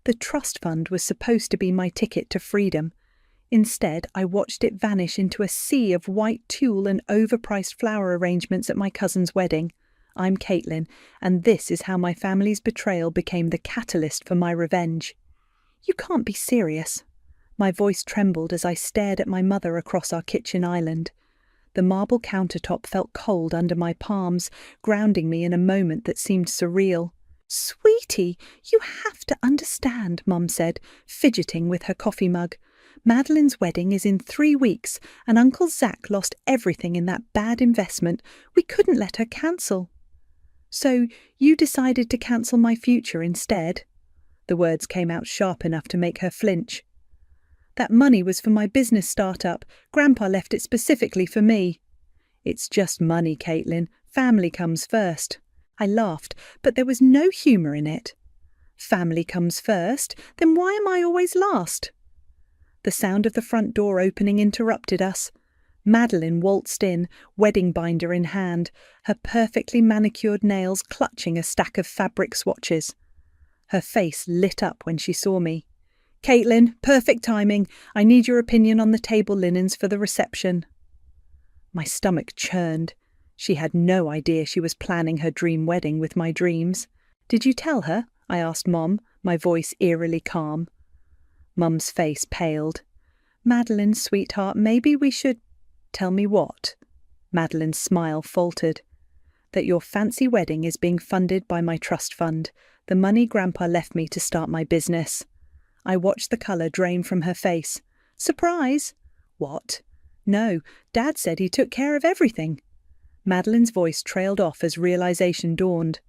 The trust fund was supposed to be my ticket to freedom. Instead, I watched it vanish into a sea of white tulle and overpriced flower arrangements at my cousin's wedding. I'm Caitlin, and this is how my family's betrayal became the catalyst for my revenge. You can't be serious. My voice trembled as I stared at my mother across our kitchen island. The marble countertop felt cold under my palms, grounding me in a moment that seemed surreal. "Sweetie, you have to understand," Mum said, fidgeting with her coffee mug. "Madeline's wedding is in 3 weeks, and Uncle Zach lost everything in that bad investment. We couldn't let her cancel." "So you decided to cancel my future instead?" The words came out sharp enough to make her flinch. "That money was for my business startup. Grandpa left it specifically for me." "It's just money, Caitlin. Family comes first." I laughed, but there was no humour in it. "Family comes first? Then why am I always last?" The sound of the front door opening interrupted us. Madeline waltzed in, wedding binder in hand, her perfectly manicured nails clutching a stack of fabric swatches. Her face lit up when she saw me. "Caitlin, perfect timing. I need your opinion on the table linens for the reception." My stomach churned. She had no idea she was planning her dream wedding with my dreams. "Did you tell her?" I asked Mom, my voice eerily calm. Mum's face paled. "Madeline, sweetheart, maybe we should—" "Tell me what?" Madeline's smile faltered. "That your fancy wedding is being funded by my trust fund, the money Grandpa left me to start my business." I watched the colour drain from her face. "Surprise?" "What?" "No, Dad said he took care of everything." Madeline's voice trailed off as realisation dawned.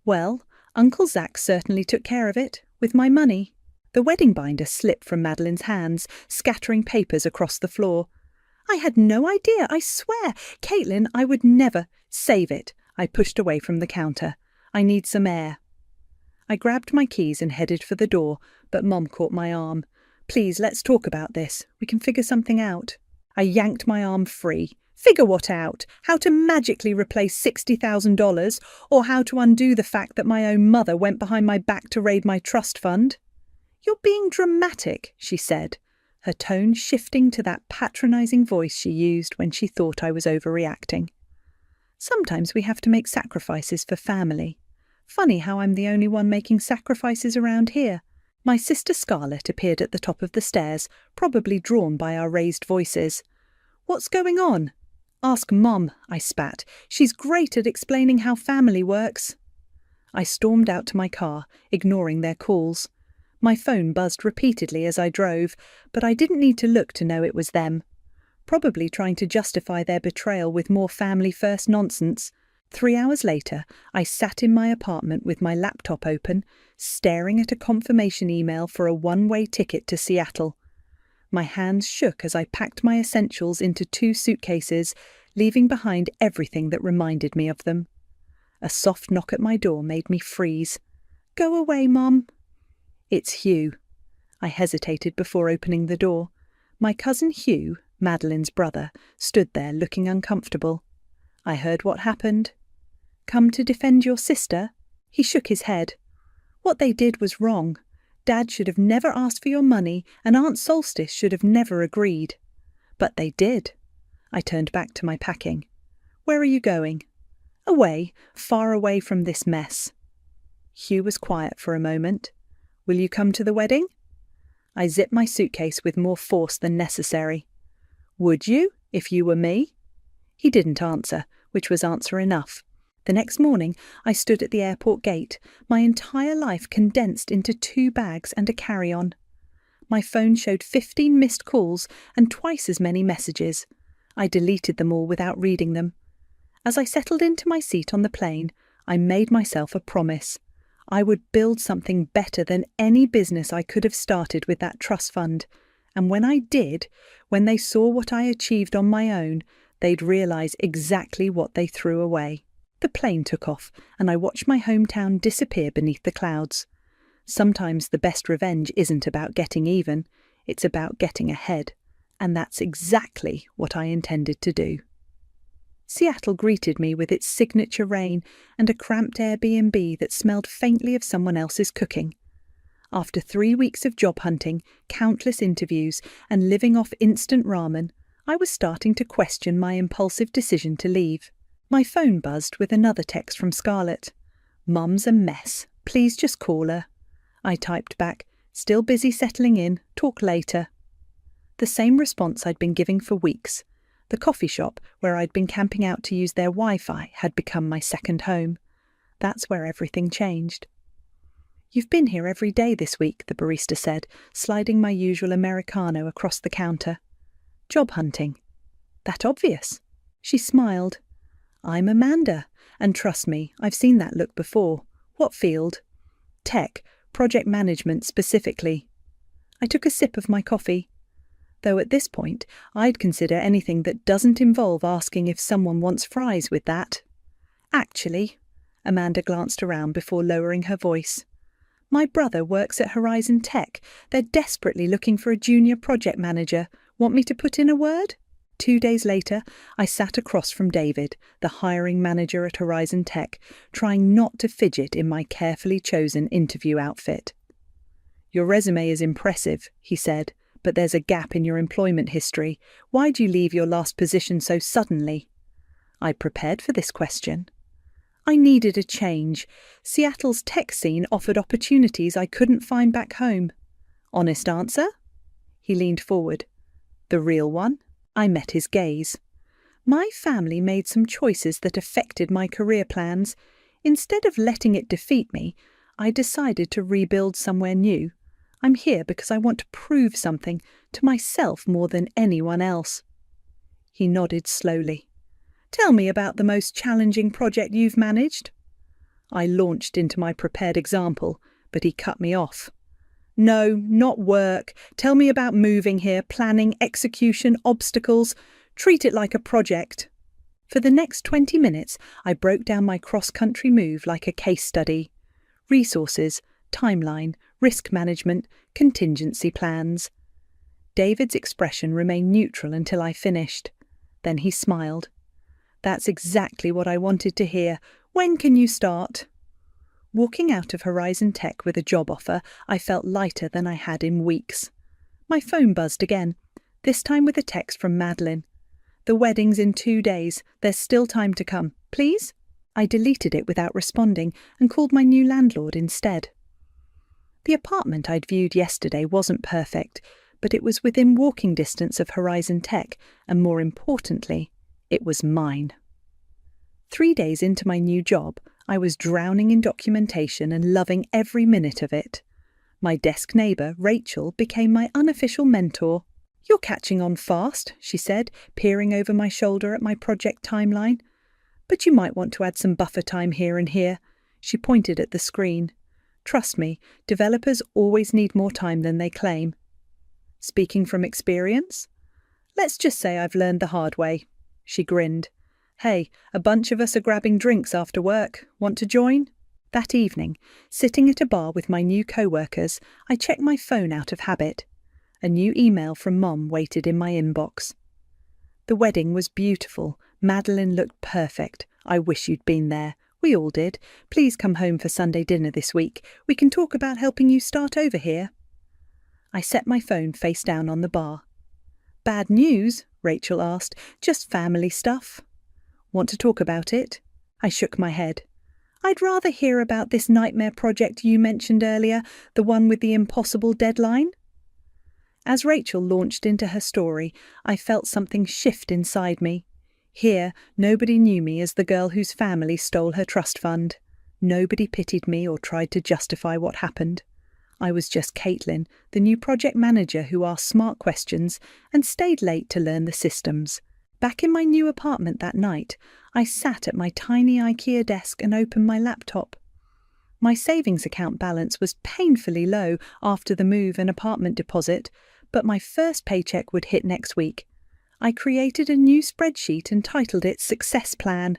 "Well, Uncle Zach certainly took care of it, with my money." The wedding binder slipped from Madeline's hands, scattering papers across the floor. "I had no idea, I swear. Caitlin, I would never—" "Save it." I pushed away from the counter. "I need some air." I grabbed my keys and headed for the door, but Mom caught my arm. "Please, let's talk about this. We can figure something out." I yanked my arm free. "Figure what out? How to magically replace $60,000, or how to undo the fact that my own mother went behind my back to raid my trust fund?" "You're being dramatic," she said, her tone shifting to that patronising voice she used when she thought I was overreacting. "Sometimes we have to make sacrifices for family. Funny how I'm the only one making sacrifices around here." My sister Scarlett appeared at the top of the stairs, probably drawn by our raised voices. "What's going on?" "Ask Mum," I spat. "She's great at explaining how family works." I stormed out to my car, ignoring their calls. My phone buzzed repeatedly as I drove, but I didn't need to look to know it was them. Probably trying to justify their betrayal with more family-first nonsense. 3 hours later, I sat in my apartment with my laptop open, staring at a confirmation email for a one-way ticket to Seattle. My hands shook as I packed my essentials into 2 suitcases, leaving behind everything that reminded me of them. A soft knock at my door made me freeze. "Go away, Mom." "It's Hugh." I hesitated before opening the door. My cousin Hugh, Madeline's brother, stood there looking uncomfortable. I heard what happened. "Come to defend your sister?" He shook his head. "What they did was wrong. Dad should have never asked for your money, and Aunt Solstice should have never agreed." "But they did." I turned back to my packing. "Where are you going?" "Away, far away from this mess." Hugh was quiet for a moment. "Will you come to the wedding?" I zipped my suitcase with more force than necessary. "Would you, if you were me?" He didn't answer, which was answer enough. The next morning, I stood at the airport gate, my entire life condensed into 2 bags and a carry-on. My phone showed 15 missed calls and twice as many messages. I deleted them all without reading them. As I settled into my seat on the plane, I made myself a promise. I would build something better than any business I could have started with that trust fund. And when I did, when they saw what I achieved on my own, they'd realise exactly what they threw away. The plane took off, and I watched my hometown disappear beneath the clouds. Sometimes the best revenge isn't about getting even, it's about getting ahead. And that's exactly what I intended to do. Seattle greeted me with its signature rain and a cramped Airbnb that smelled faintly of someone else's cooking. After 3 weeks of job hunting, countless interviews, and living off instant ramen, I was starting to question my impulsive decision to leave. My phone buzzed with another text from Scarlett. "Mum's a mess. Please just call her." I typed back, "Still busy settling in. Talk later." The same response I'd been giving for weeks. The coffee shop where I'd been camping out to use their Wi-Fi had become my second home. That's where everything changed. "You've been here every day this week," the barista said, sliding my usual Americano across the counter. "Job hunting." "That obvious?" She smiled. "I'm Amanda, and trust me, I've seen that look before. What field?" "Tech, project management specifically." I took a sip of my coffee. Though at this point, I'd consider anything that doesn't involve asking if someone wants fries with that. "Actually," Amanda glanced around before lowering her voice, "my brother works at Horizon Tech. They're desperately looking for a junior project manager. Want me to put in a word?" 2 days later, I sat across from David, the hiring manager at Horizon Tech, trying not to fidget in my carefully chosen interview outfit. "Your resume is impressive," he said, "but there's a gap in your employment history. Why'd you leave your last position so suddenly?" I prepared for this question. I needed a change. Seattle's tech scene offered opportunities I couldn't find back home. "Honest answer?" He leaned forward. "The real one?" I met his gaze. My family made some choices that affected my career plans. Instead of letting it defeat me, I decided to rebuild somewhere new. I'm here because I want to prove something to myself more than anyone else. He nodded slowly. "Tell me about the most challenging project you've managed." I launched into my prepared example, but he cut me off. "No, not work. Tell me about moving here, planning, execution, obstacles. Treat it like a project." For the next 20 minutes, I broke down my cross-country move like a case study. Resources, timeline, risk management, contingency plans. David's expression remained neutral until I finished. Then he smiled. "That's exactly what I wanted to hear. When can you start?" Walking out of Horizon Tech with a job offer, I felt lighter than I had in weeks. My phone buzzed again, this time with a text from Madeline. "The wedding's in 2 days. There's still time to come. Please?" I deleted it without responding and called my new landlord instead. The apartment I'd viewed yesterday wasn't perfect, but it was within walking distance of Horizon Tech, and more importantly, it was mine. 3 days into my new job, I was drowning in documentation and loving every minute of it. My desk neighbour, Rachel, became my unofficial mentor. "You're catching on fast," she said, peering over my shoulder at my project timeline. "But you might want to add some buffer time here and here." She pointed at the screen. "Trust me, developers always need more time than they claim." "Speaking from experience?" "Let's just say I've learned the hard way." She grinned. "Hey, a bunch of us are grabbing drinks after work. Want to join?" That evening, sitting at a bar with my new co-workers, I checked my phone out of habit. A new email from Mom waited in my inbox. "The wedding was beautiful. Madeline looked perfect. I wish you'd been there. We all did. Please come home for Sunday dinner this week. We can talk about helping you start over here." I set my phone face down on the bar. "Bad news?" Rachel asked. "Just family stuff." "Want to talk about it?" I shook my head. "I'd rather hear about this nightmare project you mentioned earlier, the one with the impossible deadline." As Rachel launched into her story, I felt something shift inside me. Here, nobody knew me as the girl whose family stole her trust fund. Nobody pitied me or tried to justify what happened. I was just Caitlin, the new project manager who asked smart questions and stayed late to learn the systems. Back in my new apartment that night, I sat at my tiny IKEA desk and opened my laptop. My savings account balance was painfully low after the move and apartment deposit, but my first paycheck would hit next week. I created a new spreadsheet and titled it Success Plan.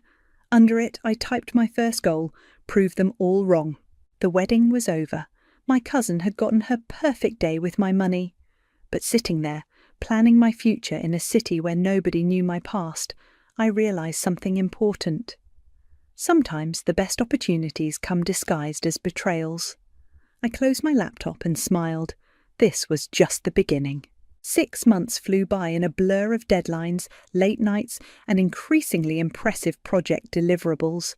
Under it, I typed my first goal, prove them all wrong. The wedding was over. My cousin had gotten her perfect day with my money. But sitting there, planning my future in a city where nobody knew my past, I realized something important. Sometimes the best opportunities come disguised as betrayals. I closed my laptop and smiled. This was just the beginning. 6 months flew by in a blur of deadlines, late nights, and increasingly impressive project deliverables.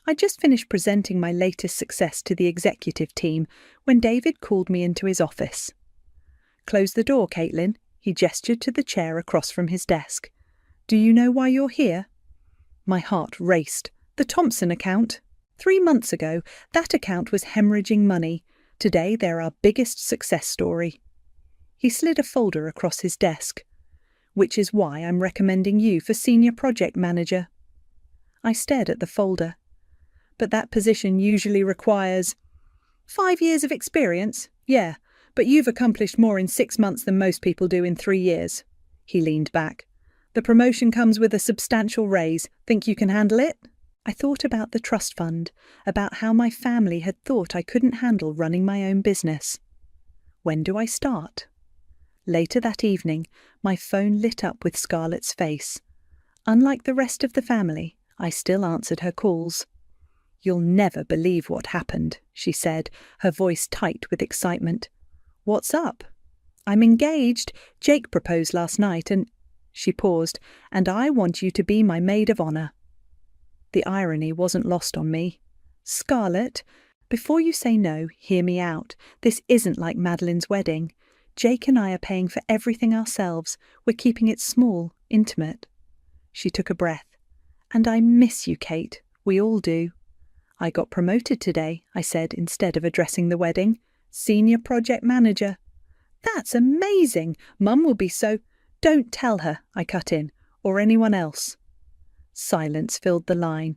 I just finished presenting my latest success to the executive team when David called me into his office. "Close the door, Caitlin," he gestured to the chair across from his desk. "Do you know why you're here?" My heart raced. The Thompson account. 3 months ago, that account was hemorrhaging money. Today, they're our biggest success story. He slid a folder across his desk. "Which is why I'm recommending you for senior project manager." I stared at the folder. "But that position usually requires 5 years of experience. Yeah, but you've accomplished more in 6 months than most people do in 3 years. He leaned back. "The promotion comes with a substantial raise. Think you can handle it?" I thought about the trust fund, about how my family had thought I couldn't handle running my own business. When do I start? Later that evening, my phone lit up with Scarlett's face. Unlike the rest of the family, I still answered her calls. "You'll never believe what happened," she said, her voice tight with excitement. "What's up?" "I'm engaged. Jake proposed last night and—" She paused. "And I want you to be my maid of honor." The irony wasn't lost on me. "Scarlett, before you say no, hear me out. This isn't like Madeline's wedding. Jake and I are paying for everything ourselves. We're keeping it small, intimate." She took a breath. "And I miss you, Kate. We all do." "I got promoted today," I said instead of addressing the wedding. "Senior project manager." "That's amazing. Mum will be so—" "Don't tell her," I cut in, "or anyone else." Silence filled the line.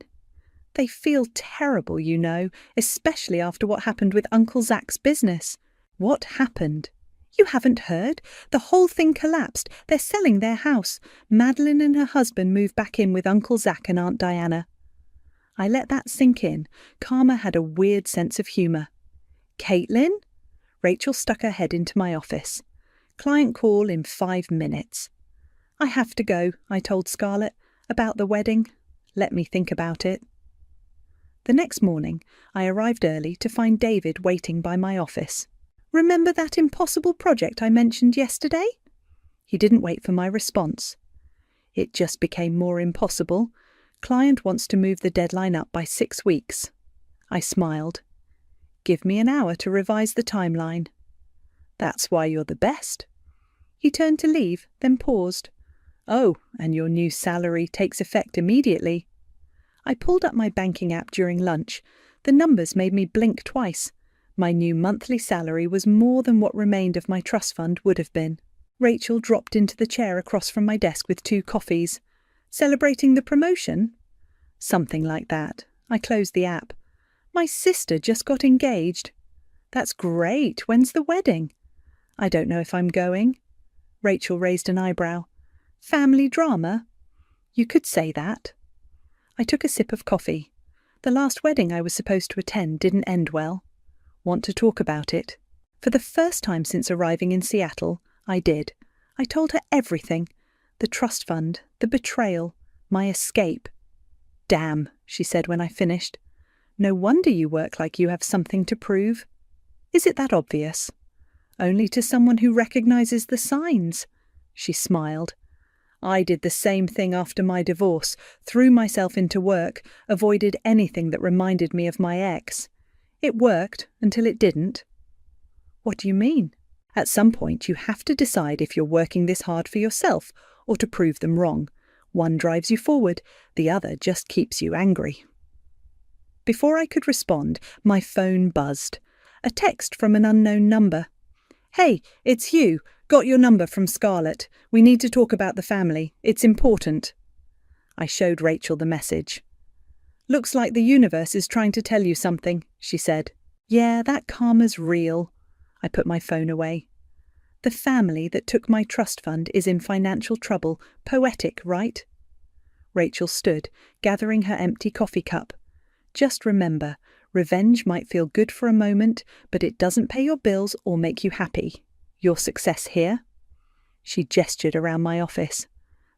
"They feel terrible, you know, especially after what happened with Uncle Zach's business." "What happened?" "You haven't heard? The whole thing collapsed. They're selling their house. Madeline and her husband moved back in with Uncle Zach and Aunt Diana." I let that sink in. Karma had a weird sense of humour. "Caitlin?" Rachel stuck her head into my office. "Client call in 5 minutes. "I have to go," I told Scarlett. "About the wedding. Let me think about it." The next morning, I arrived early to find David waiting by my office. "Remember that impossible project I mentioned yesterday?" He didn't wait for my response. "It just became more impossible. Client wants to move the deadline up by 6 weeks. I smiled. "Give me an hour to revise the timeline." "That's why you're the best." He turned to leave, then paused. "Oh, and your new salary takes effect immediately." I pulled up my banking app during lunch. The numbers made me blink twice. My new monthly salary was more than what remained of my trust fund would have been. Rachel dropped into the chair across from my desk with 2 coffees. "Celebrating the promotion?" "Something like that." I closed the app. "My sister just got engaged." "That's great. When's the wedding?" "I don't know if I'm going." Rachel raised an eyebrow. "Family drama?" "You could say that." I took a sip of coffee. The last wedding I was supposed to attend didn't end well. "Want to talk about it?" For the first time since arriving in Seattle, I did. I told her everything. The trust fund, the betrayal, my escape. "Damn," she said when I finished. "No wonder you work like you have something to prove." "Is it that obvious?" "Only to someone who recognizes the signs." She smiled. "I did the same thing after my divorce, threw myself into work, avoided anything that reminded me of my ex. It worked until it didn't." "What do you mean?" "At some point you have to decide if you're working this hard for yourself or to prove them wrong. One drives you forward, the other just keeps you angry." Before I could respond, my phone buzzed. A text from an unknown number. "Hey, it's Hugh. Got your number from Scarlett. We need to talk about the family. It's important." I showed Rachel the message. "Looks like the universe is trying to tell you something," she said. "Yeah, that karma's real." I put my phone away. "The family that took my trust fund is in financial trouble. Poetic, right?" Rachel stood, gathering her empty coffee cup. "Just remember, revenge might feel good for a moment, but it doesn't pay your bills or make you happy. Your success here?" She gestured around my office.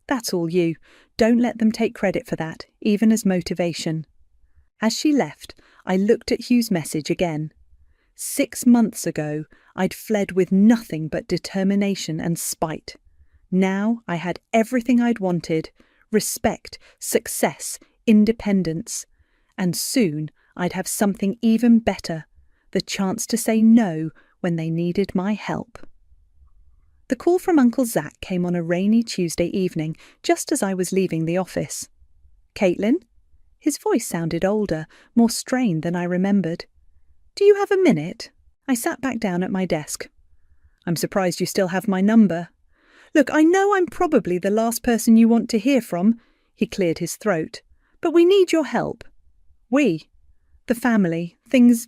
"That's all you. Don't let them take credit for that, even as motivation." As she left, I looked at Hugh's message again. 6 months ago, I'd fled with nothing but determination and spite. Now I had everything I'd wanted: respect, success, independence. And soon I'd have something even better: the chance to say no when they needed my help. The call from Uncle Zach came on a rainy Tuesday evening, just as I was leaving the office. "Caitlin?" His voice sounded older, more strained than I remembered. "Do you have a minute?" I sat back down at my desk. "I'm surprised you still have my number." "Look, I know I'm probably the last person you want to hear from," he cleared his throat, "but we need your help." "We?" "The family. Things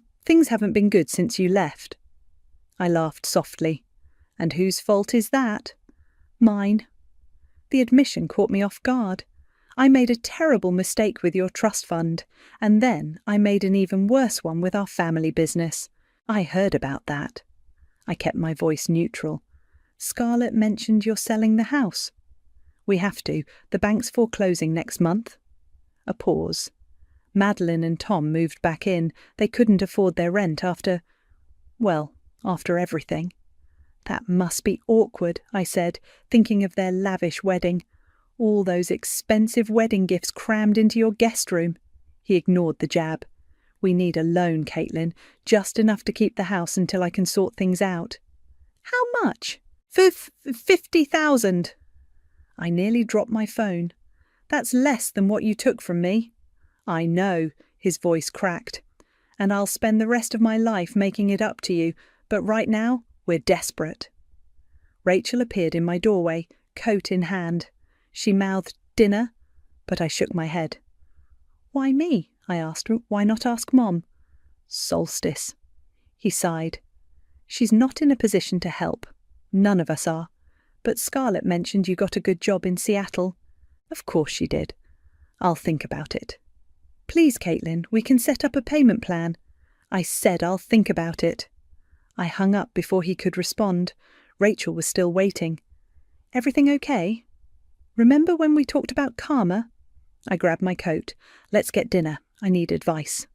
haven't been good since you left." I laughed softly. "And whose fault is that?" "Mine." The admission caught me off guard. I made a terrible mistake with your trust fund, and then I made an even worse one with our family business. I heard about that. I kept my voice neutral. "Scarlett mentioned you're selling the house." "We have to. The bank's foreclosing next month." A pause. Madeline and Tom moved back in. They couldn't afford their rent after everything. "That must be awkward," I said, thinking of their lavish wedding. "All those expensive wedding gifts crammed into your guest room." He ignored the jab. "We need a loan, Caitlin, just enough to keep the house until I can sort things out." "How much?" $50,000. I nearly dropped my phone. "That's less than what you took from me." "I know," his voice cracked. "And I'll spend the rest of my life making it up to you, but right now we're desperate." Rachel appeared in my doorway, coat in hand. She mouthed, "Dinner?" but I shook my head. "Why me?" I asked. "Why not ask Mom?" "Solstice." He sighed. "She's not in a position to help. None of us are. But Scarlett mentioned you got a good job in Seattle." "Of course she did." "I'll think about it." "Please, Caitlin, we can set up a payment plan." "I said I'll think about it." I hung up before he could respond. Rachel was still waiting. "Everything okay? Remember when we talked about karma?" I grabbed my coat. "Let's get dinner. I need advice."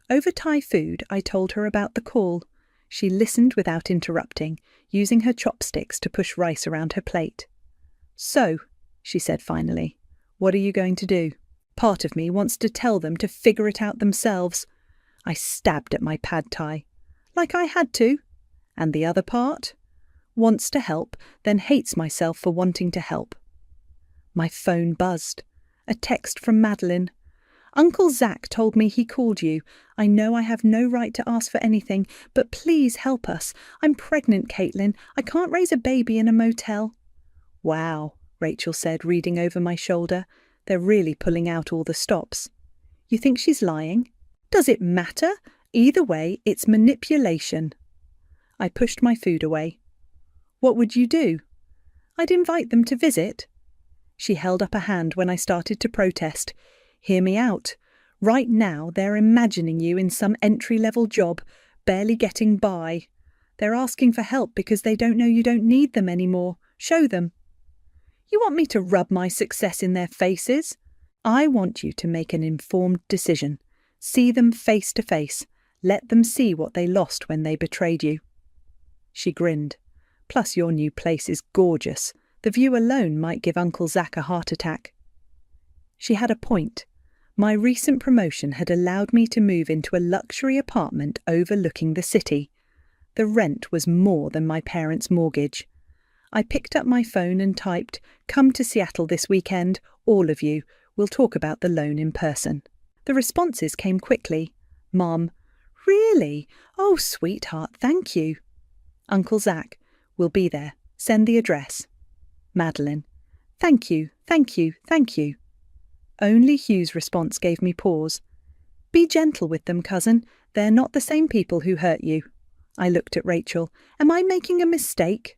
Over Thai food, I told her about the call. She listened without interrupting, using her chopsticks to push rice around her plate. "So," she said finally, "what are you going to do?" Part of me wants to tell them to figure it out themselves. I stabbed at my pad thai. Like I had to. And the other part? Wants to help, then hates myself for wanting to help. My phone buzzed. A text from Madeline. "Uncle Zach told me he called you. I know I have no right to ask for anything, but please help us. I'm pregnant, Caitlin. I can't raise a baby in a motel." "Wow," Rachel said, reading over my shoulder. "They're really pulling out all the stops." "You think she's lying?" "Does it matter? Either way, it's manipulation." I pushed my food away. "What would you do?" "I'd invite them to visit." She held up a hand when I started to protest. "Hear me out. Right now, they're imagining you in some entry-level job, barely getting by. They're asking for help because they don't know you don't need them anymore. Show them." "You want me to rub my success in their faces?" "I want you to make an informed decision. See them face to face. Let them see what they lost when they betrayed you." She grinned. "Plus your new place is gorgeous. The view alone might give Uncle Zach a heart attack." She had a point. My recent promotion had allowed me to move into a luxury apartment overlooking the city. The rent was more than my parents' mortgage. I picked up my phone and typed, "Come to Seattle this weekend, all of you. We'll talk about the loan in person." The responses came quickly. Mom, "Really? Oh, sweetheart, thank you." Uncle Zach, "We'll be there. Send the address." Madeline, "Thank you, thank you, thank you." Only Hugh's response gave me pause. "Be gentle with them, cousin. They're not the same people who hurt you." I looked at Rachel. "Am I making a mistake?"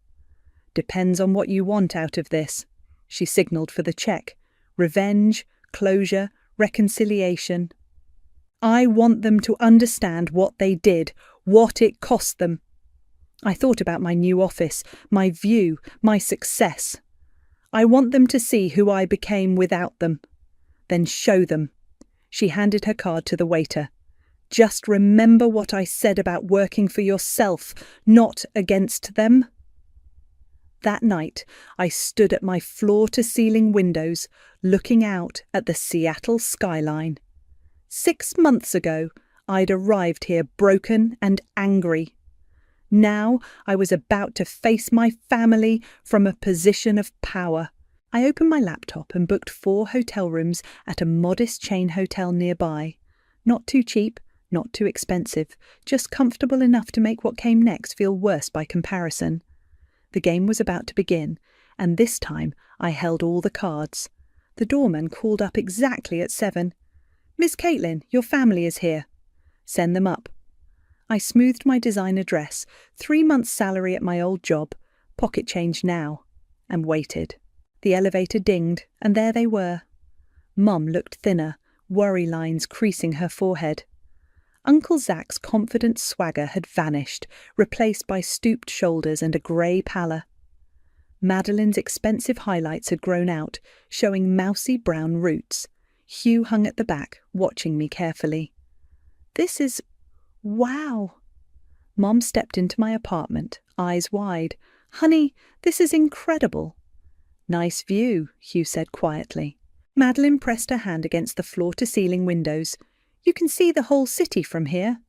"Depends on what you want out of this." She signalled for the check. "Revenge, closure, reconciliation." "I want them to understand what they did, what it cost them." I thought about my new office, my view, my success. "I want them to see who I became without them." "Then show them." She handed her card to the waiter. Just remember what I said about working for yourself, not against them. That night, I stood at my floor-to-ceiling windows, looking out at the Seattle skyline. 6 months ago, I'd arrived here broken and angry. Now I was about to face my family from a position of power. I opened my laptop and booked 4 hotel rooms at a modest chain hotel nearby. Not too cheap, not too expensive, just comfortable enough to make what came next feel worse by comparison. The game was about to begin, and this time I held all the cards. The doorman called up exactly at 7. "Miss Caitlin, your family is here." "Send them up." I smoothed my designer dress, 3 months' salary at my old job, pocket change now, and waited. The elevator dinged, and there they were. Mum looked thinner, worry lines creasing her forehead. Uncle Zach's confident swagger had vanished, replaced by stooped shoulders and a grey pallor. Madeline's expensive highlights had grown out, showing mousy brown roots. Hugh hung at the back, watching me carefully. "This is... wow." Mom stepped into my apartment, eyes wide. "Honey, this is incredible." "Nice view," Hugh said quietly. Madeline pressed her hand against the floor-to-ceiling windows. "You can see the whole city from here.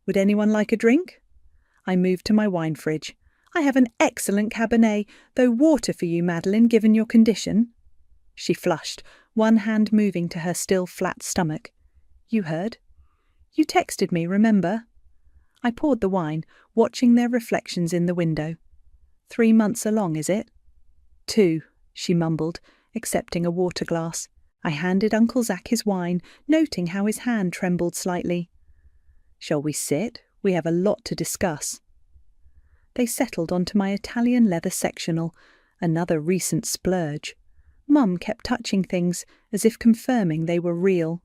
Would anyone like a drink?" I moved to my wine fridge. "I have an excellent Cabernet, though water for you, Madeline, given your condition." She flushed, one hand moving to her still flat stomach. "You heard? You texted me, remember?" I poured the wine, watching their reflections in the window. 3 months along, is it? 2, she mumbled, accepting a water glass. I handed Uncle Zach his wine, noting how his hand trembled slightly. "Shall we sit? We have a lot to discuss." They settled onto my Italian leather sectional, another recent splurge. Mum kept touching things, as if confirming they were real.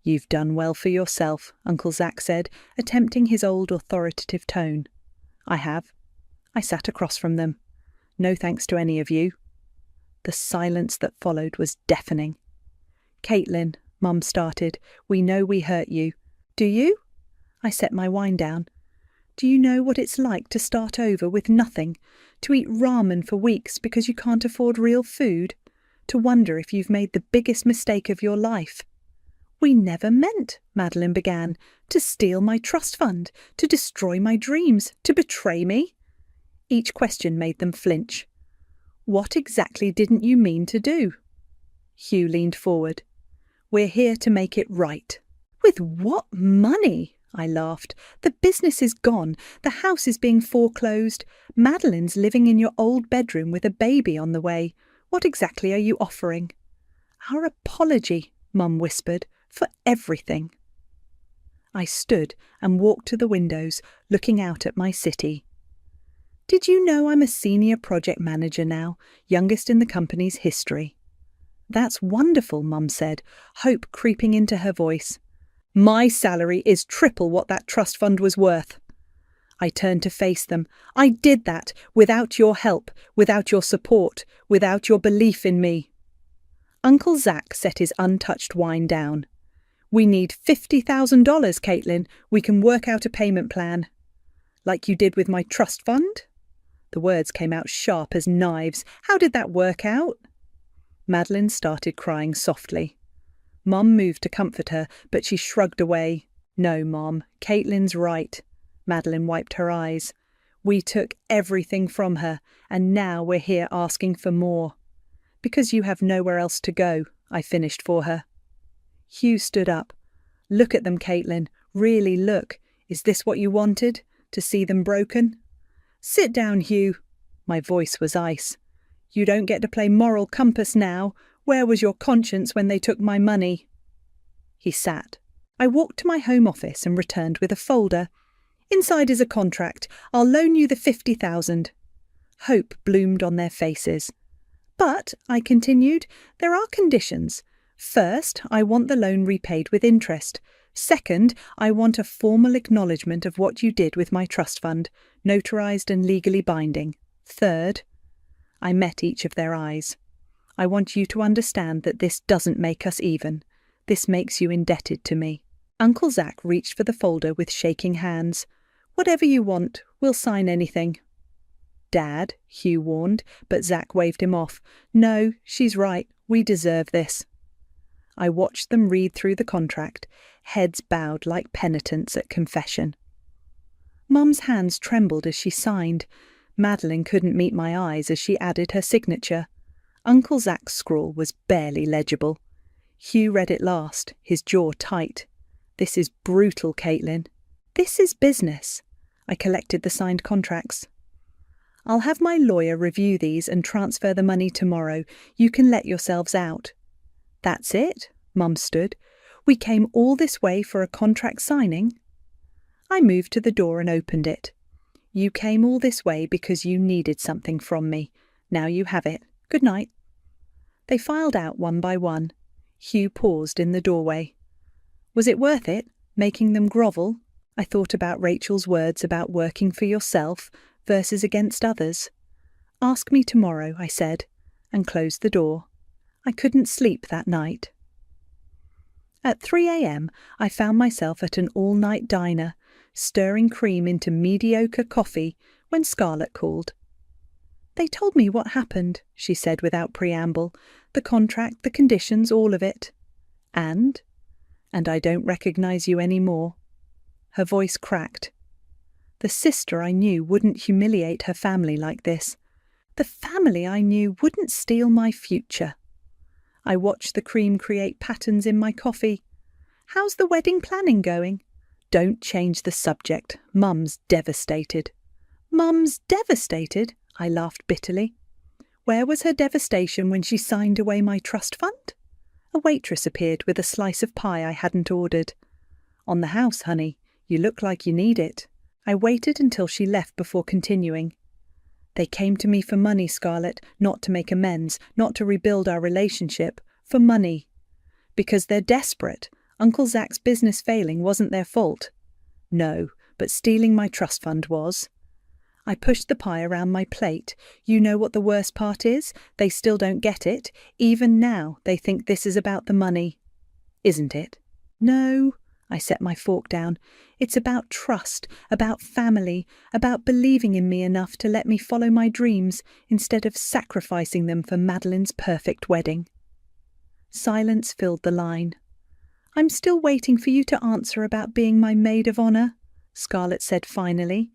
"You've done well for yourself," Uncle Zach said, attempting his old authoritative tone. "I have." I sat across from them. "No thanks to any of you." The silence that followed was deafening. "Caitlin," Mum started, "we know we hurt you." "Do you?" I set my wine down. "Do you know what it's like to start over with nothing? To eat ramen for weeks because you can't afford real food? To wonder if you've made the biggest mistake of your life?" "We never meant," Madeline began, "to steal my trust fund, to destroy my dreams, to betray me." Each question made them flinch. "What exactly didn't you mean to do?" Hugh leaned forward. "We're here to make it right." "With what money?" I laughed. "The business is gone. The house is being foreclosed. Madeline's living in your old bedroom with a baby on the way. What exactly are you offering?" "Our apology," Mum whispered, "for everything." I stood and walked to the windows, looking out at my city. "Did you know I'm a senior project manager now, youngest in the company's history?" "That's wonderful," Mum said, hope creeping into her voice. "My salary is triple what that trust fund was worth." I turned to face them. "I did that without your help, without your support, without your belief in me." Uncle Zach set his untouched wine down. "We need $50,000, Caitlin. We can work out a payment plan." "Like you did with my trust fund?" The words came out sharp as knives. "How did that work out?" Madeline started crying softly. Mum moved to comfort her, but she shrugged away. "No, Mom, Caitlin's right." Madeline wiped her eyes. "We took everything from her, and now we're here asking for more." "Because you have nowhere else to go," I finished for her. Hugh stood up. "Look at them, Caitlin. Really look. Is this what you wanted? To see them broken?" "Sit down, Hugh." My voice was ice. "You don't get to play moral compass now. Where was your conscience when they took my money?" He sat. I walked to my home office and returned with a folder. "Inside is a contract. I'll loan you the $50,000. Hope bloomed on their faces. "But," I continued, "there are conditions. First, I want the loan repaid with interest. Second, I want a formal acknowledgement of what you did with my trust fund, notarized and legally binding. Third," I met each of their eyes, "I want you to understand that this doesn't make us even. This makes you indebted to me." Uncle Zack reached for the folder with shaking hands. "Whatever you want, we'll sign anything." "Dad," Hugh warned, but Zack waved him off. "No, she's right. We deserve this." I watched them read through the contract, heads bowed like penitents at confession. Mum's hands trembled as she signed. Madeline couldn't meet my eyes as she added her signature. Uncle Zack's scrawl was barely legible. Hugh read it last, his jaw tight. "This is brutal, Caitlin. This is business." I collected the signed contracts. "I'll have my lawyer review these and transfer the money tomorrow. You can let yourselves out." "That's it?" Mum stood. "We came all this way for a contract signing?" I moved to the door and opened it. "You came all this way because you needed something from me. Now you have it. Good night." They filed out one by one. Hugh paused in the doorway. "Was it worth it, making them grovel?" I thought about Rachel's words about working for yourself versus against others. "Ask me tomorrow," I said, and closed the door. I couldn't sleep that night. At 3 a.m, I found myself at an all-night diner, stirring cream into mediocre coffee when Scarlett called. "They told me what happened," she said without preamble. "The contract, the conditions, all of it. And I don't recognize you anymore." Her voice cracked. The sister I knew wouldn't humiliate her family like this. The family I knew wouldn't steal my future. I watched the cream create patterns in my coffee. "How's the wedding planning going?" "Don't change the subject. Mum's devastated." "Mum's devastated?" I laughed bitterly. Where was her devastation when she signed away my trust fund? A waitress appeared with a slice of pie I hadn't ordered. "On the house, honey. You look like you need it." I waited until she left before continuing. "They came to me for money, Scarlett, not to make amends, not to rebuild our relationship, for money. Because they're desperate. Uncle Zack's business failing wasn't their fault." "No, but stealing my trust fund was." I pushed the pie around my plate. "You know what the worst part is? They still don't get it. Even now, they think this is about the money." "Isn't it?" "No." I set my fork down. "It's about trust, about family, about believing in me enough to let me follow my dreams instead of sacrificing them for Madeline's perfect wedding." Silence filled the line. "I'm still waiting for you to answer about being my maid of honour," Scarlett said finally.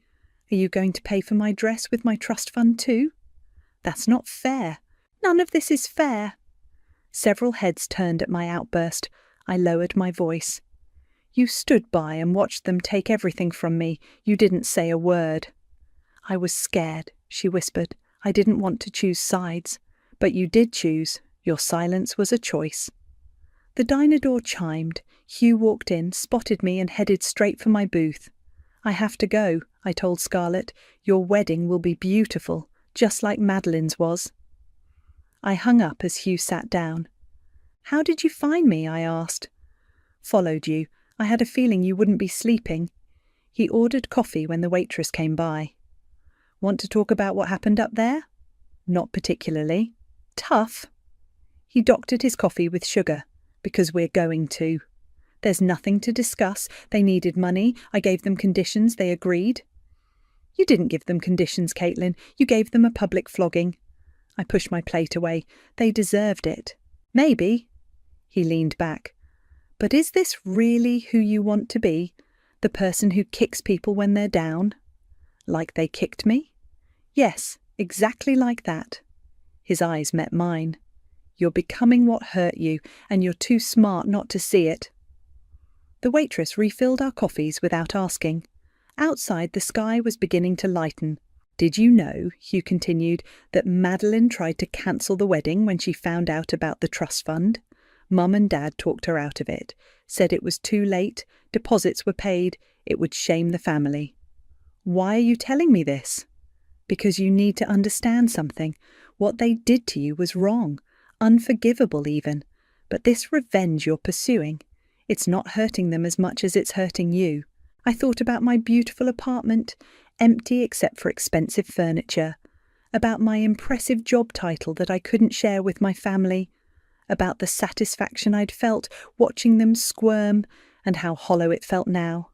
"Are you going to pay for my dress with my trust fund too?" "That's not fair." "None of this is fair." Several heads turned at my outburst. I lowered my voice. "You stood by and watched them take everything from me. You didn't say a word." "I was scared," she whispered. "I didn't want to choose sides. But you did choose. Your silence was a choice." The diner door chimed. Hugh walked in, spotted me and headed straight for my booth. "I have to go," I told Scarlett. "Your wedding will be beautiful, just like Madeline's was." I hung up as Hugh sat down. "How did you find me?" I asked. "Followed you. I had a feeling you wouldn't be sleeping." He ordered coffee when the waitress came by. "Want to talk about what happened up there?" "Not particularly." "Tough." He doctored his coffee with sugar. "Because we're going to." "There's nothing to discuss. They needed money. I gave them conditions. They agreed." "You didn't give them conditions, Caitlin. You gave them a public flogging." I pushed my plate away. "They deserved it." "Maybe." He leaned back. "But is this really who you want to be? The person who kicks people when they're down?" "Like they kicked me?" "Yes, exactly like that." His eyes met mine. "You're becoming what hurt you, and you're too smart not to see it." The waitress refilled our coffees without asking. Outside, the sky was beginning to lighten. "Did you know," Hugh continued, "that Madeline tried to cancel the wedding when she found out about the trust fund? Mum and Dad talked her out of it, said it was too late, deposits were paid, it would shame the family." "Why are you telling me this?" "Because you need to understand something. What they did to you was wrong, unforgivable even. But this revenge you're pursuing, it's not hurting them as much as it's hurting you. I thought about my beautiful apartment, empty except for expensive furniture, about my impressive job title that I couldn't share with my family, about the satisfaction I'd felt watching them squirm, and how hollow it felt now.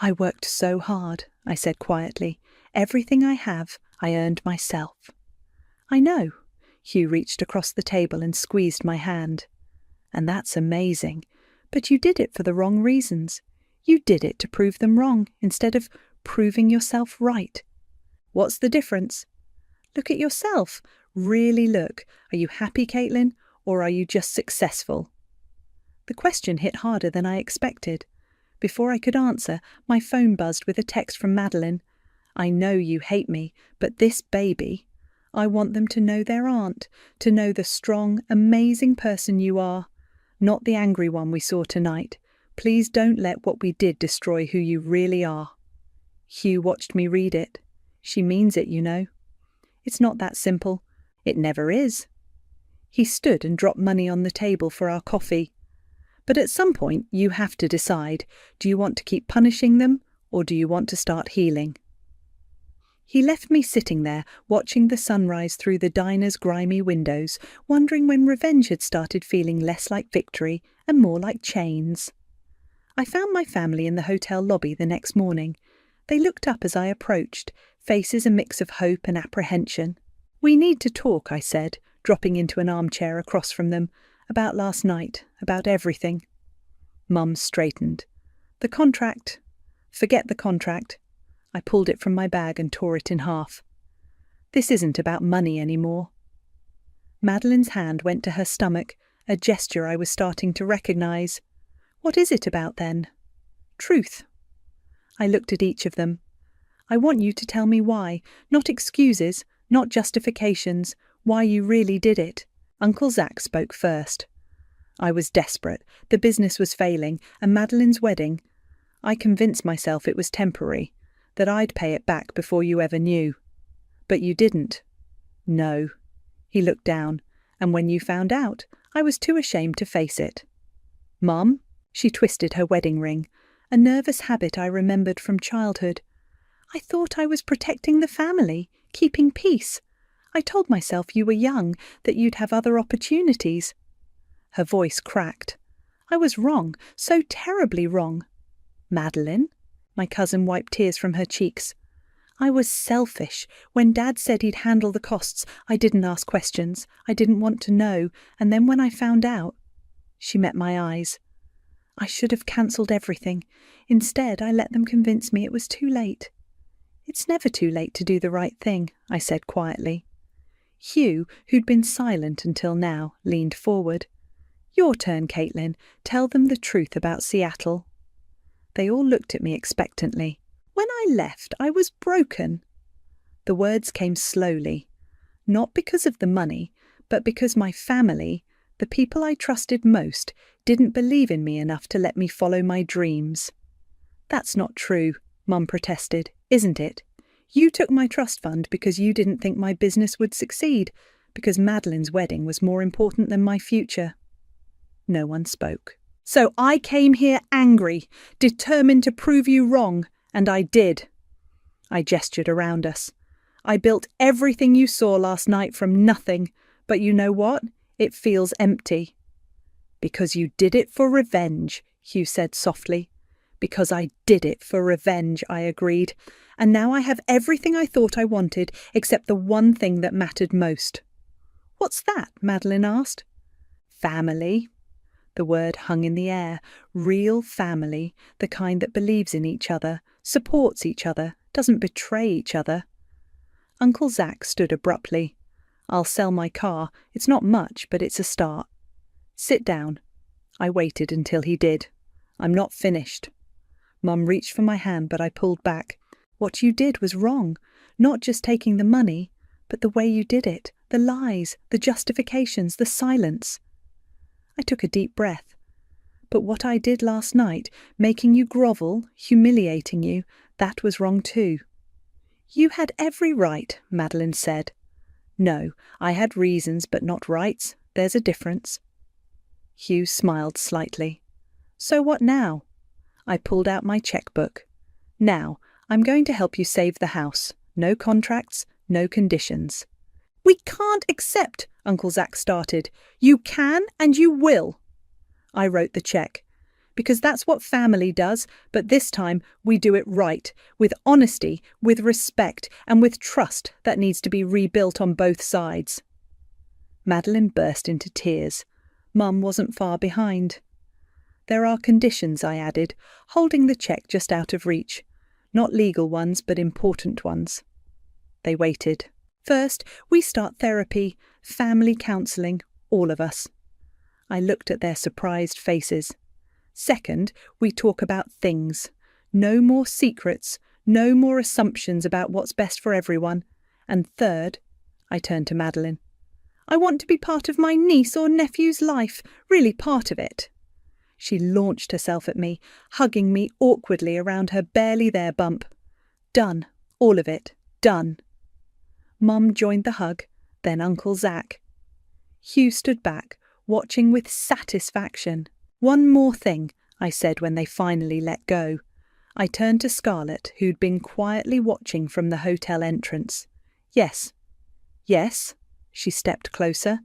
"I worked so hard," I said quietly. "Everything I have, I earned myself." "I know." Hugh reached across the table and squeezed my hand. "And that's amazing. But you did it for the wrong reasons. You did it to prove them wrong, instead of proving yourself right. What's the difference? Look at yourself. Really look. Are you happy, Caitlin, or are you just successful?" The question hit harder than I expected. Before I could answer, my phone buzzed with a text from Madeline. "I know you hate me, but this baby, I want them to know their aunt, to know the strong, amazing person you are, not the angry one we saw tonight. Please don't let what we did destroy who you really are." Hugh watched me read it. "She means it, you know." "It's not that simple." "It never is." He stood and dropped money on the table for our coffee. "But at some point you have to decide, do you want to keep punishing them, or do you want to start healing?" He left me sitting there, watching the sunrise through the diner's grimy windows, wondering when revenge had started feeling less like victory and more like chains. I found my family in the hotel lobby the next morning. They looked up as I approached, faces a mix of hope and apprehension. "We need to talk," I said, dropping into an armchair across from them, "about last night, about everything." Mum straightened. "The contract." "Forget the contract." I pulled it from my bag and tore it in half. "This isn't about money anymore." Madeline's hand went to her stomach, a gesture I was starting to recognize. "What is it about then?" "Truth." I looked at each of them. "I want you to tell me why, not excuses, not justifications, why you really did it." Uncle Zach spoke first. "I was desperate. The business was failing, and Madeline's wedding. I convinced myself it was temporary, that I'd pay it back before you ever knew. But you didn't." "No." He looked down, "and when you found out, I was too ashamed to face it." "Mum?" She twisted her wedding ring, a nervous habit I remembered from childhood. "I thought I was protecting the family, keeping peace. I told myself you were young, that you'd have other opportunities." Her voice cracked. "I was wrong, so terribly wrong." "Madeline?" My cousin wiped tears from her cheeks. "I was selfish. When Dad said he'd handle the costs, I didn't ask questions. I didn't want to know. And then when I found out..." She met my eyes. "I should have cancelled everything. Instead, I let them convince me it was too late." "It's never too late to do the right thing," I said quietly. Hugh, who'd been silent until now, leaned forward. "Your turn, Caitlin. Tell them the truth about Seattle." They all looked at me expectantly. "When I left, I was broken." The words came slowly. Not because of the money, but because my family, the people I trusted most, didn't believe in me enough to let me follow my dreams. "That's not true," Mum protested, "isn't it? You took my trust fund because you didn't think my business would succeed, because Madeline's wedding was more important than my future." No one spoke. "So I came here angry, determined to prove you wrong, and I did." I gestured around us. "I built everything you saw last night from nothing, but you know what? It feels empty." "Because you did it for revenge," Hugh said softly. "Because I did it for revenge," I agreed. "And now I have everything I thought I wanted, except the one thing that mattered most." "What's that?" Madeline asked. "Family." The word hung in the air. Real family, the kind that believes in each other, supports each other, doesn't betray each other. Uncle Zach stood abruptly. "I'll sell my car. It's not much, but it's a start." "Sit down." I waited until he did. "I'm not finished." Mum reached for my hand, but I pulled back. "What you did was wrong. Not just taking the money, but the way you did it. The lies, the justifications, the silence." I took a deep breath. "But what I did last night, making you grovel, humiliating you, that was wrong too." "You had every right," Madeline said. "No, I had reasons but not rights. There's a difference." Hugh smiled slightly. "So what now?" I pulled out my checkbook. "Now, I'm going to help you save the house. No contracts, no conditions." "We can't accept," Uncle Zach started. "You can and you will." I wrote the check. Because that's what family does, but this time we do it right, with honesty, with respect, and with trust that needs to be rebuilt on both sides. Madeline burst into tears. Mum wasn't far behind. There are conditions, I added, holding the cheque just out of reach. Not legal ones, but important ones. They waited. First, we start therapy, family counselling, all of us. I looked at their surprised faces. Second, we talk about things. No more secrets, no more assumptions about what's best for everyone. And third, I turned to Madeline. I want to be part of my niece or nephew's life, really part of it. She launched herself at me, hugging me awkwardly around her barely there bump. Done, all of it, done. Mum joined the hug, then Uncle Zac. Hugh stood back, watching with satisfaction. One more thing, I said when they finally let go. I turned to Scarlett, who'd been quietly watching from the hotel entrance. Yes. Yes. She stepped closer.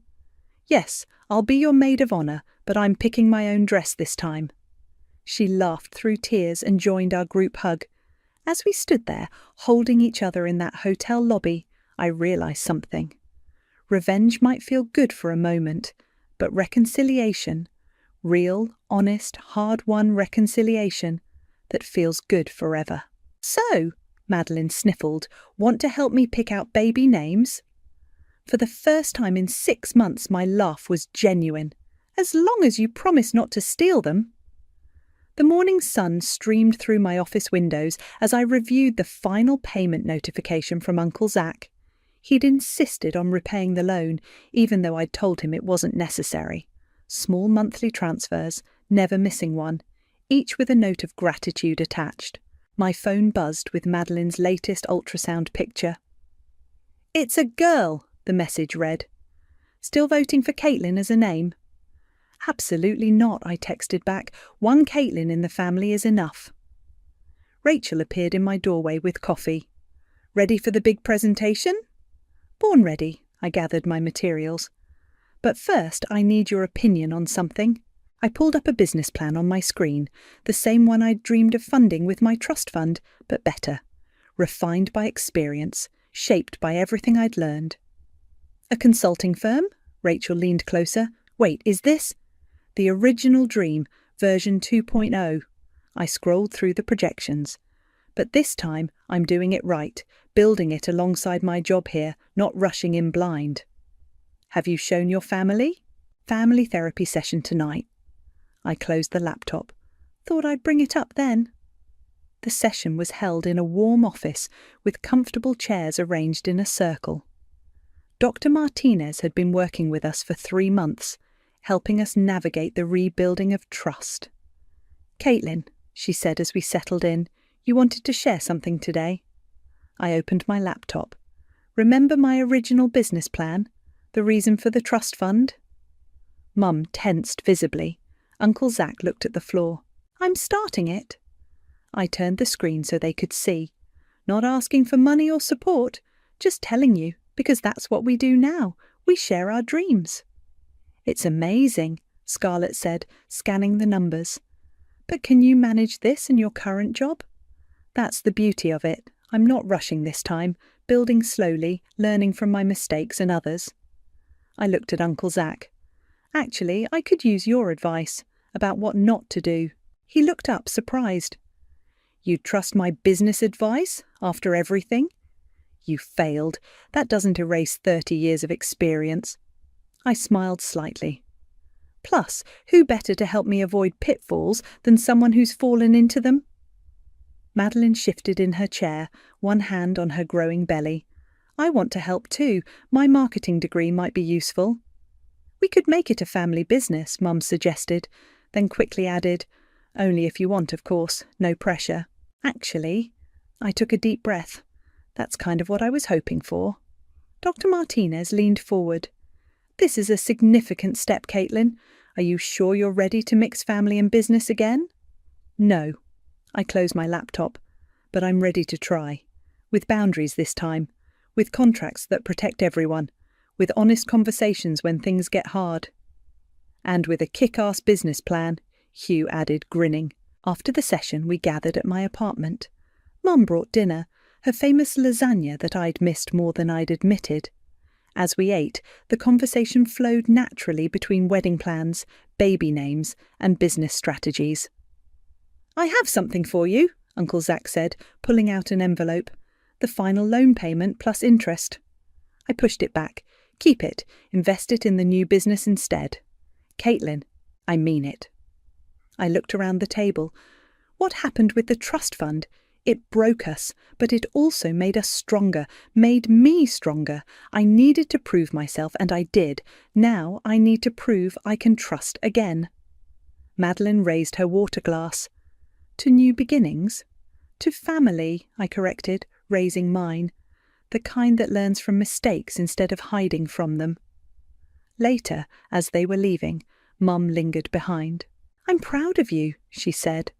Yes, I'll be your maid of honour, but I'm picking my own dress this time. She laughed through tears and joined our group hug. As we stood there, holding each other in that hotel lobby, I realised something. Revenge might feel good for a moment, but reconciliation, real, honest, hard-won reconciliation, that feels good forever. So, Madeline sniffled, want to help me pick out baby names? For the first time in 6 months, my laugh was genuine. As long as you promise not to steal them. The morning sun streamed through my office windows as I reviewed the final payment notification from Uncle Zac. He'd insisted on repaying the loan, even though I'd told him it wasn't necessary. Small monthly transfers, never missing one, each with a note of gratitude attached. My phone buzzed with Madeline's latest ultrasound picture. "It's a girl," the message read. "Still voting for Caitlin as a name?" "Absolutely not," I texted back. "One Caitlin in the family is enough." Rachel appeared in my doorway with coffee. "Ready for the big presentation?" "Born ready," I gathered my materials. "But first I need your opinion on something." I pulled up a business plan on my screen, the same one I'd dreamed of funding with my trust fund, but better. Refined by experience, shaped by everything I'd learned. "A consulting firm?" Rachel leaned closer. "Wait, is this?" "The original dream, version 2.0. I scrolled through the projections. But this time I'm doing it right, building it alongside my job here, not rushing in blind. "Have you shown your family?" "Family therapy session tonight." I closed the laptop. Thought I'd bring it up then. The session was held in a warm office with comfortable chairs arranged in a circle. Dr. Martinez had been working with us for 3 months, helping us navigate the rebuilding of trust. "Caitlin," she said as we settled in, "you wanted to share something today?" I opened my laptop. "Remember my original business plan? The reason for the trust fund?" Mum tensed visibly. Uncle Zac looked at the floor. "I'm starting it." I turned the screen so they could see. "Not asking for money or support, just telling you, because that's what we do now. We share our dreams." "It's amazing," Scarlett said, scanning the numbers. "But can you manage this in your current job?" "That's the beauty of it. I'm not rushing this time, building slowly, learning from my mistakes and others." I looked at Uncle Zac. "Actually, I could use your advice about what not to do." He looked up, surprised. "You'd trust my business advice after everything?" "You failed. That doesn't erase 30 years of experience." I smiled slightly. "Plus, who better to help me avoid pitfalls than someone who's fallen into them?" Madeline shifted in her chair, one hand on her growing belly. "I want to help too. My marketing degree might be useful." "We could make it a family business," Mum suggested, then quickly added, "Only if you want, of course, no pressure." "Actually," I took a deep breath. "That's kind of what I was hoping for." Dr. Martinez leaned forward. "This is a significant step, Caitlin. Are you sure you're ready to mix family and business again?" "No." I closed my laptop. "But I'm ready to try. With boundaries this time. With contracts that protect everyone. With honest conversations when things get hard. And with a kick-ass business plan. Hugh added, grinning. After the session, we gathered at my apartment. Mum brought dinner, her famous lasagna that I'd missed more than I'd admitted. As we ate, the conversation flowed naturally between wedding plans, baby names, and business strategies. "I have something for you," Uncle Zack said, pulling out an envelope. "The final loan payment plus interest." I pushed it back. "Keep it. Invest it in the new business instead." "Caitlin, I mean it." I looked around the table. What happened with the trust fund? It broke us, but it also made us stronger, made me stronger. I needed to prove myself, and I did. Now I need to prove I can trust again. Madeline raised her water glass. "To new beginnings?" "To family," I corrected, raising mine. "The kind that learns from mistakes instead of hiding from them." Later, as they were leaving, Mum lingered behind. "I'm proud of you," she said.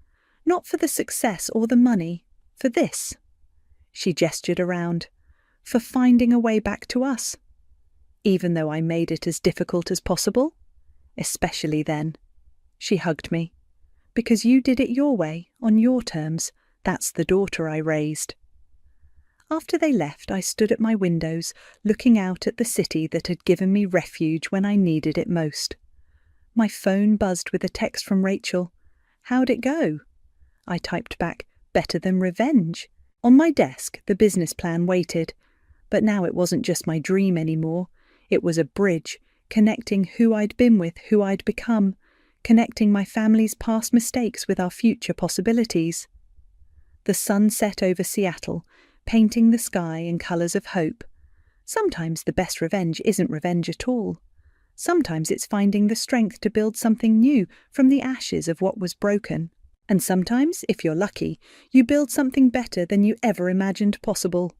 "Not for the success or the money. For this." She gestured around. "For finding a way back to us. Even though I made it as difficult as possible. Especially then." She hugged me. "Because you did it your way, on your terms. That's the daughter I raised." After they left, I stood at my windows, looking out at the city that had given me refuge when I needed it most. My phone buzzed with a text from Rachel. "How'd it go?" I typed back, "Better than revenge." On my desk, the business plan waited. But now it wasn't just my dream anymore. It was a bridge, connecting who I'd been with who I'd become, connecting my family's past mistakes with our future possibilities. The sun set over Seattle, painting the sky in colours of hope. Sometimes the best revenge isn't revenge at all. Sometimes it's finding the strength to build something new from the ashes of what was broken. And sometimes, if you're lucky, you build something better than you ever imagined possible.